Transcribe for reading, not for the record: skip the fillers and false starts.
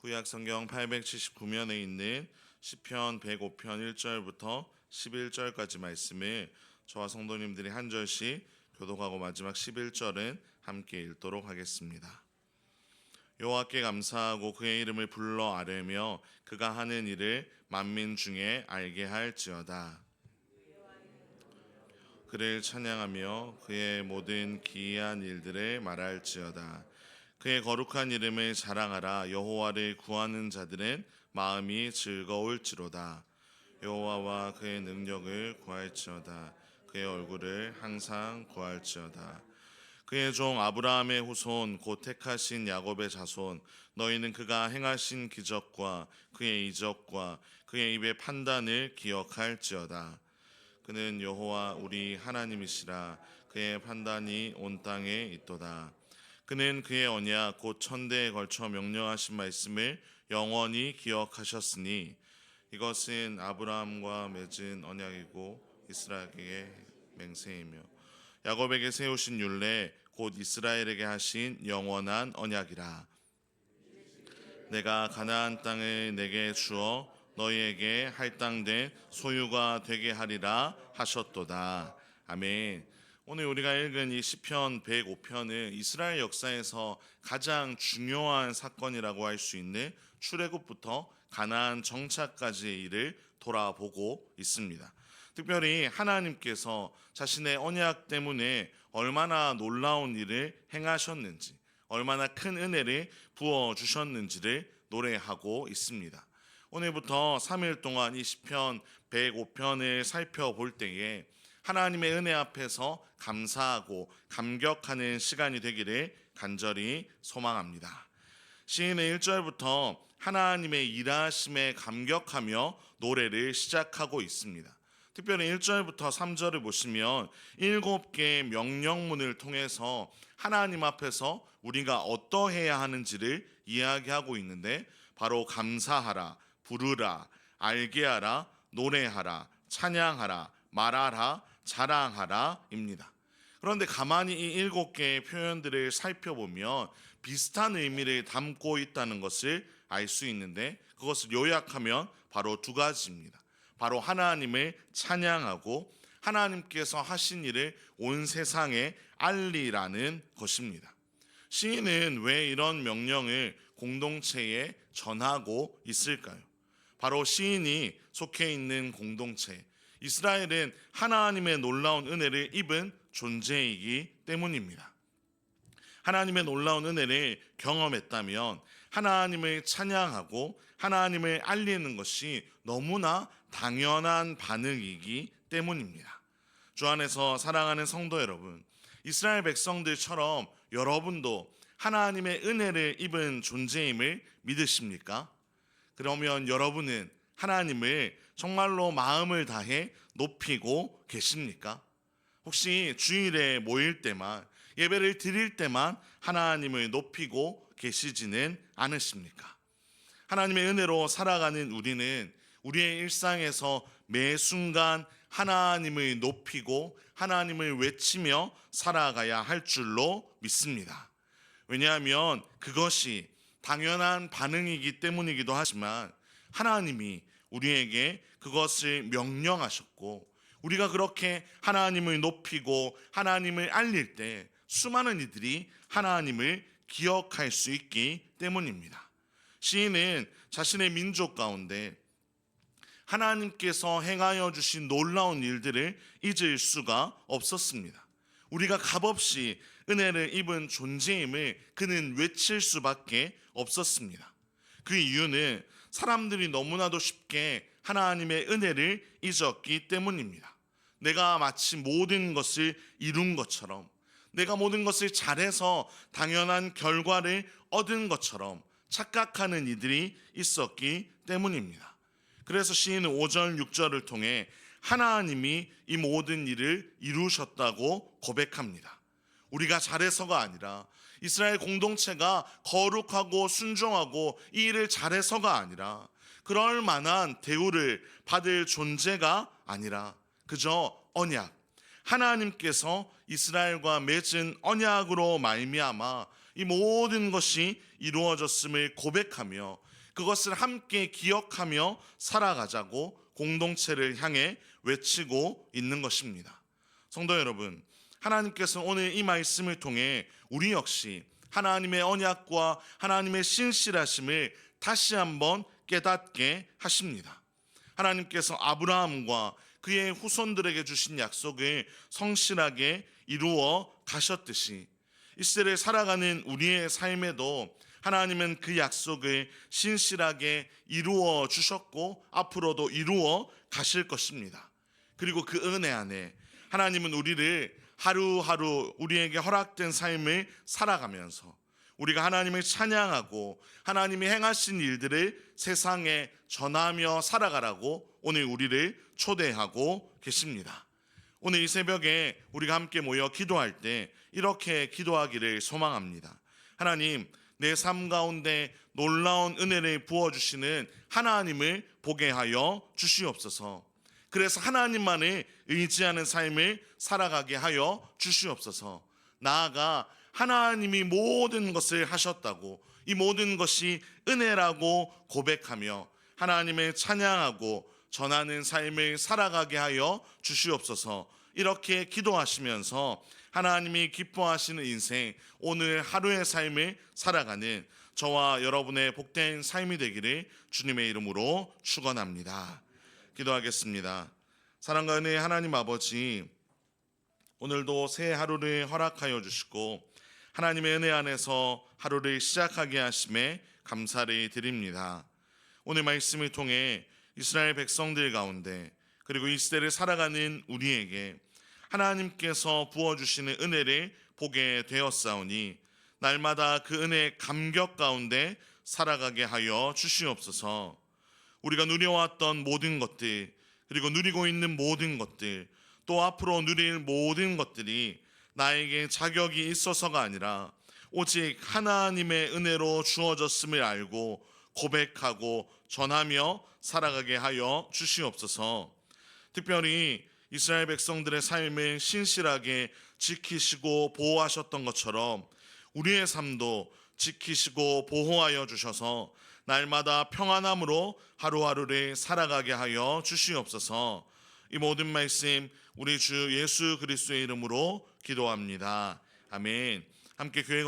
구약 성경 879면에 있는 시편 105편 1절부터 11절까지 말씀을 저와 성도님들이 한 절씩 교독하고 마지막 11절은 함께 읽도록 하겠습니다. 여호와께 감사하고 그의 이름을 불러 아뢰며 그가 하는 일을 만민 중에 알게 할지어다. 그를 찬양하며 그의 모든 기이한 일들을 말할지어다. 그의 거룩한 이름을 자랑하라. 여호와를 구하는 자들은 마음이 즐거울지로다. 여호와와 그의 능력을 구할지어다. 그의 얼굴을 항상 구할지어다. 그의 종 아브라함의 후손 곧 택하신 야곱의 자손, 너희는 그가 행하신 기적과 그의 이적과 그의 입의 판단을 기억할지어다. 그는 여호와 우리 하나님이시라. 그의 판단이 온 땅에 있도다. 그는 그의 언약 곧 천대에 걸쳐 명령하신 말씀을 영원히 기억하셨으니 이것은 아브라함과 맺은 언약이고 이스라엘에게 맹세이며 야곱에게 세우신 율례 곧 이스라엘에게 하신 영원한 언약이라. 내가 가나안 땅을 내게 주어 너희에게 할당된 소유가 되게 하리라 하셨도다. 아멘. 오늘 우리가 읽은 이 시편 105편은 이스라엘 역사에서 가장 중요한 사건이라고 할 수 있는 출애굽부터 가나안 정착까지의 일을 돌아보고 있습니다. 특별히 하나님께서 자신의 언약 때문에 얼마나 놀라운 일을 행하셨는지, 얼마나 큰 은혜를 부어주셨는지를 노래하고 있습니다. 오늘부터 3일 동안 이 시편 105편을 살펴볼 때에 하나님의 은혜 앞에서 감사하고 감격하는 시간이 되기를 간절히 소망합니다. 시인은 1절부터 하나님의 일하심에 감격하며 노래를 시작하고 있습니다. 특별히 1절부터 3절을 보시면 7개의 명령문을 통해서 하나님 앞에서 우리가 어떠해야 하는지를 이야기하고 있는데, 바로 감사하라, 부르라, 알게 하라, 노래하라, 찬양하라, 말하라, 자랑하라 입니다. 그런데 가만히 이 7개의 표현들을 살펴보면 비슷한 의미를 담고 있다는 것을 알 수 있는데, 그것을 요약하면 바로 두 가지입니다. 바로 하나님을 찬양하고 하나님께서 하신 일을 온 세상에 알리라는 것입니다. 시인은 왜 이런 명령을 공동체에 전하고 있을까요? 바로 시인이 속해 있는 공동체, 이스라엘은 하나님의 놀라운 은혜를 입은 존재이기 때문입니다. 하나님의 놀라운 은혜를 경험했다면 하나님을 찬양하고 하나님을 알리는 것이 너무나 당연한 반응이기 때문입니다. 주 안에서 사랑하는 성도 여러분, 이스라엘 백성들처럼 여러분도 하나님의 은혜를 입은 존재임을 믿으십니까? 그러면 여러분은 하나님을 정말로 마음을 다해 높이고 계십니까? 혹시 주일에 모일 때만, 예배를 드릴 때만 하나님을 높이고 계시지는 않으십니까? 하나님의 은혜로 살아가는 우리는 우리의 일상에서 매 순간 하나님을 높이고 하나님을 외치며 살아가야 할 줄로 믿습니다. 왜냐하면 그것이 당연한 반응이기 때문이기도 하지만 하나님이 우리에게 그것을 명령하셨고, 우리가 그렇게 하나님을 높이고 하나님을 알릴 때 수많은 이들이 하나님을 기억할 수 있기 때문입니다. 시인은 자신의 민족 가운데 하나님께서 행하여 주신 놀라운 일들을 잊을 수가 없었습니다. 우리가 값없이 은혜를 입은 존재임을 그는 외칠 수밖에 없었습니다. 그 이유는 사람들이 너무나도 쉽게 하나님의 은혜를 잊었기 때문입니다. 내가 마치 모든 것을 이룬 것처럼, 내가 모든 것을 잘해서 당연한 결과를 얻은 것처럼 착각하는 이들이 있었기 때문입니다. 그래서 시인은 5절, 6절을 통해 하나님이 이 모든 일을 이루셨다고 고백합니다. 우리가 잘해서가 아니라, 이스라엘 공동체가 거룩하고 순종하고 이 일을 잘해서가 아니라, 그럴 만한 대우를 받을 존재가 아니라 그저 언약, 하나님께서 이스라엘과 맺은 언약으로 말미암아 이 모든 것이 이루어졌음을 고백하며 그것을 함께 기억하며 살아가자고 공동체를 향해 외치고 있는 것입니다. 성도 여러분, 하나님께서 오늘 이 말씀을 통해 우리 역시 하나님의 언약과 하나님의 신실하심을 다시 한번 깨닫게 하십니다. 하나님께서 아브라함과 그의 후손들에게 주신 약속을 성실하게 이루어 가셨듯이 이 시대를 살아가는 우리의 삶에도 하나님은 그 약속을 신실하게 이루어 주셨고 앞으로도 이루어 가실 것입니다. 그리고 그 은혜 안에 하나님은 우리를 하루하루 우리에게 허락된 삶을 살아가면서 우리가 하나님을 찬양하고 하나님이 행하신 일들을 세상에 전하며 살아가라고 오늘 우리를 초대하고 계십니다. 오늘 이 새벽에 우리가 함께 모여 기도할 때 이렇게 기도하기를 소망합니다. 하나님, 내 삶 가운데 놀라운 은혜를 부어주시는 하나님을 보게 하여 주시옵소서. 그래서 하나님만을 의지하는 삶을 살아가게 하여 주시옵소서. 나아가 하나님이 모든 것을 하셨다고 이 모든 것이 은혜라고 고백하며 하나님을 찬양하고 전하는 삶을 살아가게 하여 주시옵소서. 이렇게 기도하시면서 하나님이 기뻐하시는 인생, 오늘 하루의 삶을 살아가는 저와 여러분의 복된 삶이 되기를 주님의 이름으로 축원합니다. 기도하겠습니다. 사랑과 은혜의 하나님 아버지, 오늘도 새 하루를 허락하여 주시고 하나님의 은혜 안에서 하루를 시작하게 하심에 감사를 드립니다. 오늘 말씀을 통해 이스라엘 백성들 가운데 그리고 이 시대를 살아가는 우리에게 하나님께서 부어주시는 은혜를 보게 되었사오니 날마다 그 은혜의 감격 가운데 살아가게 하여 주시옵소서. 우리가 누려왔던 모든 것들 그리고 누리고 있는 모든 것들 또 앞으로 누릴 모든 것들이 나에게 자격이 있어서가 아니라 오직 하나님의 은혜로 주어졌음을 알고 고백하고 전하며 살아가게 하여 주시옵소서. 특별히 이스라엘 백성들의 삶을 신실하게 지키시고 보호하셨던 것처럼 우리의 삶도 지키시고 보호하여 주셔서 날마다 평안함으로 하루하루를 살아가게 하여 주시옵소서. 이 모든 말씀 우리 주 예수 그리스도의 이름으로 기도합니다. 아멘. 함께 교회